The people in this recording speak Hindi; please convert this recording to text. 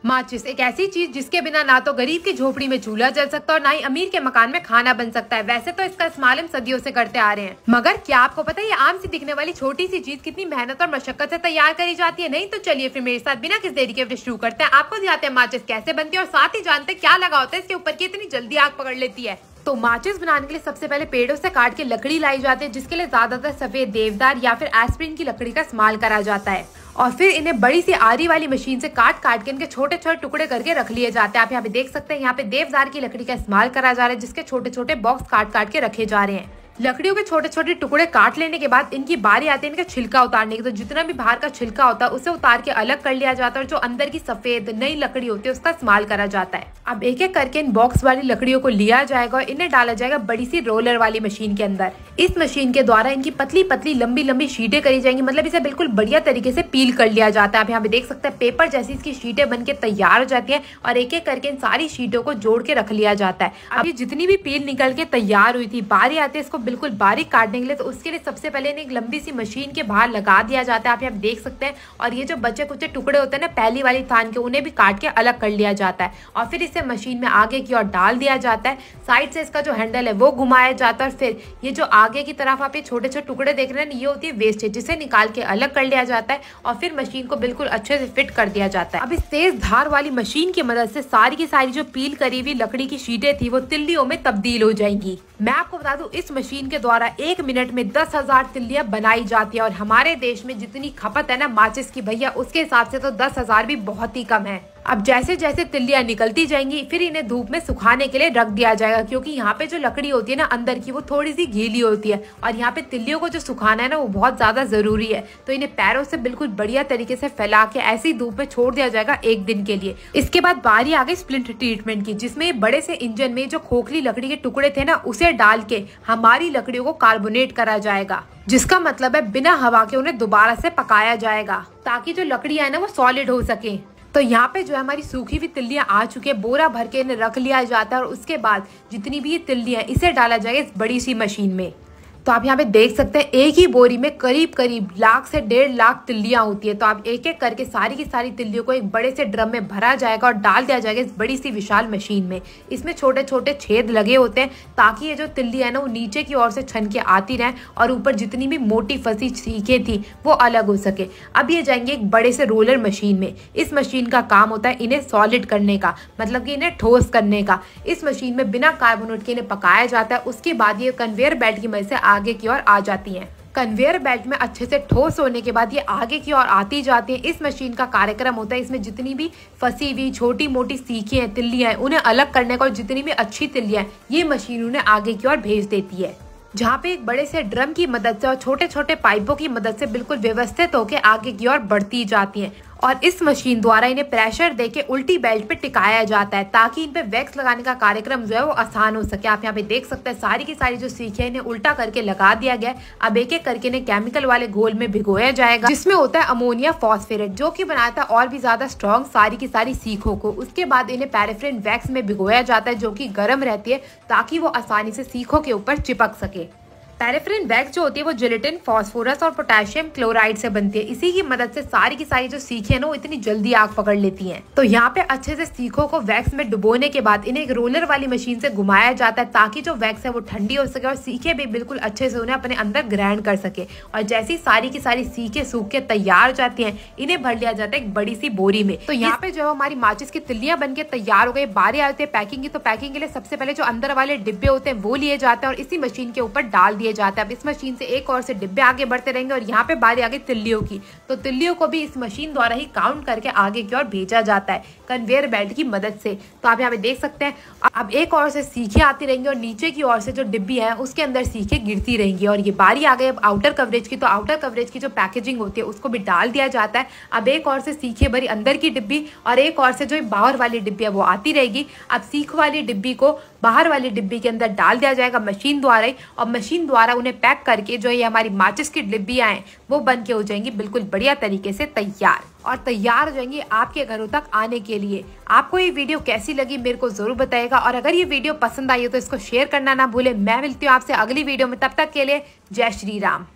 माचिस एक ऐसी चीज जिसके बिना ना तो गरीब की झोपड़ी में चूल्हा जल सकता और ना ही अमीर के मकान में खाना बन सकता है। वैसे तो इसका इस्तेमाल हम सदियों से करते आ रहे हैं, मगर क्या आपको पता है ये आम सी दिखने वाली छोटी सी चीज कितनी मेहनत और मशक्कत से तैयार करी जाती है? नहीं तो चलिए फिर मेरे साथ बिना किस देरी के शुरू करते हैं। आपको दिखाते हैं माचिस कैसे बनती है और साथ ही जानते हैं क्या लगा होता है इसके ऊपर की इतनी जल्दी आग पकड़ लेती है। तो माचिस बनाने के लिए सबसे पहले पेड़ों से काट के लकड़ी लाई जाती है, जिसके लिए ज्यादातर सफेद देवदार या फिर एस्प्रिन की लकड़ी का इस्तेमाल करा जाता है और फिर इन्हें बड़ी सी आरी वाली मशीन से काट काट के इनके छोटे छोटे टुकड़े करके रख लिए जाते हैं। आप यहाँ पे देख सकते हैं, यहाँ पे देवदार की लकड़ी का इस्तेमाल करा जा रहा है, जिसके छोटे छोटे बॉक्स काट काट के रखे जा रहे हैं। लकड़ियों के छोटे छोटे टुकड़े काट लेने के बाद इनकी बारी आती है इनका छिलका उतारने की। तो जितना भी बाहर का छिलका होता है उसे उतार के अलग कर लिया जाता है और जो अंदर की सफेद नई लकड़ी होती है उसका इस्तेमाल करा जाता है। अब एक एक करके इन बॉक्स वाली लकड़ियों को लिया जाएगा और इन्हें डाला जाएगा बड़ी सी रोलर वाली मशीन के अंदर। इस मशीन के द्वारा इनकी पतली पतली लंबी लंबी शीटें करी जाएंगी, मतलब इसे बिल्कुल बढ़िया तरीके से पील कर लिया जाता है। आप यहाँ पे देख सकते हैं पेपर जैसी इसकी शीटें बन के तैयार हो जाती है और एक एक करके इन सारी शीटों को जोड़ के रख लिया जाता है। अब ये जितनी भी पील निकल के तैयार हुई थी, बारी आती है इसको बिल्कुल बारीक काटने के लिए। तो उसके लिए सबसे पहले इन्हें एक लंबी सी मशीन के बाहर लगा दिया जाता है, आप यहाँ देख सकते हैं। और ये जो बचे कुचे टुकड़े होते हैं ना पहली वाली थान के, उन्हें भी काट के अलग कर लिया जाता है और फिर इसे मशीन में आगे की ओर डाल दिया जाता है। साइड से इसका जो हैंडल है वो घुमाया जाता है और फिर ये जो आगे की तरफ आप ये छोटे छोटे टुकड़े देख रहे हैं, ये होती है वेस्टेज, जिसे निकाल के अलग कर लिया जाता है और फिर मशीन को बिल्कुल अच्छे से फिट कर दिया जाता है। अब इस तेज धार वाली मशीन की मदद से सारी की सारी जो पील करी हुई लकड़ी की शीटें थी वो तिल्लियों में तब्दील हो जाएंगी। मैं आपको बता दूं इस मशीन के द्वारा 1 मिनट में 10,000 तिल्लियां बनाई जाती है और हमारे देश में जितनी खपत है ना माचिस की भैया, उसके हिसाब से तो 10,000 भी बहुत ही कम है। अब जैसे जैसे तिल्लियां निकलती जाएंगी फिर इन्हें धूप में सुखाने के लिए रख दिया जाएगा, क्योंकि यहाँ पे जो लकड़ी होती है ना अंदर की वो थोड़ी सी गीली होती है और यहाँ पे तिल्लियों को जो सुखाना है ना वो बहुत ज्यादा जरूरी है। तो इन्हें पैरों से बिल्कुल बढ़िया तरीके से फैला के ऐसे ही धूप में छोड़ दिया जाएगा 1 दिन के लिए। इसके बाद बारी आ गई स्प्लिंट ट्रीटमेंट की, जिसमें बड़े से इंजन में जो खोखली लकड़ी के टुकड़े थे ना उसे डाल के हमारी लकड़ियों को कार्बोनेट करा जाएगा, जिसका मतलब है बिना हवा के उन्हें दोबारा से पकाया जाएगा ताकि जो लकड़ियां है ना वो सॉलिड हो सके। तो यहाँ पे जो है हमारी सूखी हुई तिल्लियां आ चुकी है, बोरा भर के इन्हें रख लिया जाता है और उसके बाद जितनी भी ये तिल्लियां इसे डाला जाएगा इस बड़ी सी मशीन में। तो आप यहाँ पे देख सकते हैं एक ही बोरी में करीब करीब 1 से 1.5 लाख तिल्लियां होती है। तो आप एक एक करके सारी की सारी तिल्लियों को एक बड़े से ड्रम में भरा जाएगा और डाल दिया जाएगा इस बड़ी सी विशाल मशीन में। इसमें छोटे छोटे छेद लगे होते हैं ताकि ये जो तिल्लियां है ना वो नीचे की ओर से छन के आती रहें और ऊपर जितनी भी मोटी फंसी सीखें थी वो अलग हो सके। अब ये जाएंगे एक बड़े से रोलर मशीन में। इस मशीन का काम होता है इन्हें सॉलिड करने का, मतलब कि इन्हें ठोस करने का। इस मशीन में बिना कार्बोनेट के इन्हें पकाया जाता है। उसके बाद ये कन्वेयर बेल्ट की मदद से आगे की ओर आ जाती हैं। कन्वेयर बेल्ट में अच्छे से ठोस होने के बाद ये आगे की ओर आती जाती हैं। इस मशीन का कार्यक्रम होता है इसमें जितनी भी फंसी हुई छोटी मोटी सीखें हैं, तिल्लियां हैं, उन्हें अलग करने का और जितनी भी अच्छी तिल्लियां हैं ये मशीन उन्हें आगे की ओर भेज देती है, जहाँ पे एक बड़े से ड्रम की मदद से और छोटे छोटे पाइपों की मदद से बिल्कुल व्यवस्थित होकर आगे की ओर बढ़ती जाती हैं। और इस मशीन द्वारा इन्हें प्रेशर देके उल्टी बेल्ट पे टिकाया जाता है ताकि इन पे वैक्स लगाने का कार्यक्रम जो है वो आसान हो सके। आप यहाँ पे देख सकते हैं सारी की सारी जो सीखें इन्हें उल्टा करके लगा दिया गया है। अब एक एक करके इन्हें केमिकल वाले घोल में भिगोया जाएगा, जिसमें होता है अमोनिया फॉस्फेट, जो कि बनाता है और भी ज्यादा स्ट्रॉन्ग सारी की सारी सीखों को। उसके बाद इन्हें पैराफिन वैक्स में भिगोया जाता है जो कि गर्म रहती है ताकि वो आसानी से सीखों के ऊपर चिपक सके। पैराफिन वैक्स जो होती है वो जिलेटिन, फास्फोरस और पोटेशियम क्लोराइड से बनती है। इसी की मदद से सारी की सारी जो सीखें ना वो इतनी जल्दी आग पकड़ लेती हैं। तो यहाँ पे अच्छे से सीखों को वैक्स में डुबोने के बाद इन्हें एक रोलर वाली मशीन से घुमाया जाता है ताकि जो वैक्स है वो ठंडी हो सके और सीखें भी बिल्कुल अच्छे से उन्हें अपने अंदर ग्राइंड कर सके। और जैसी सारी की सारी सीखें सूख के तैयार हो जाती है इन्हें भर लिया जाता है एक बड़ी सी बोरी में। तो यहाँ पे जो हमारी माचिस की तिल्लियां बन के तैयार हो गई। बारी आती है पैकिंग की। तो पैकिंग के लिए सबसे पहले जो अंदर वाले डिब्बे होते हैं वो लिए जाते हैं और इसी मशीन के ऊपर डाल दिए जाते हैं। अब इस मशीन से एक और से डिब्बे आगे बढ़ते रहेंगे और यहाँ पे बारी आगे तिल्लियों की। तो तिल्लियों को भी इस मशीन द्वारा ही काउंट करके आगे की ओर भेजा जाता है कन्वेयर बेल्ट की मदद से। तो आप यहाँ पे देख सकते हैं अब एक और से सीखें आती रहेंगी और नीचे की ओर से जो डिब्बी है उसके अंदर सीखें गिरती रहेंगी। और ये बारी आ गई अब आउटर कवरेज की। तो आउटर कवरेज की जो पैकेजिंग होती है उसको भी डाल दिया जाता है। अब एक और से सीखें भरी अंदर की डिब्बी और एक और से जो बाहर वाली डिब्बी है वो आती रहेगी। अब सीख वाली डिब्बी को बाहर वाली डिब्बी के अंदर डाल दिया जाएगा मशीन द्वारा ही और मशीन द्वारा उन्हें पैक करके जो ये हमारी माचिस की डिब्बियां हैं वो बन के हो जाएंगी बिल्कुल बढ़िया तरीके से तैयार और तैयार हो जाएंगी आपके घरों तक आने के लिए। आपको ये वीडियो कैसी लगी मेरे को जरूर बताइएगा और अगर ये वीडियो पसंद आई हो तो इसको शेयर करना ना भूले। मैं मिलती हूँ आपसे अगली वीडियो में, तब तक के लिए जय श्री राम।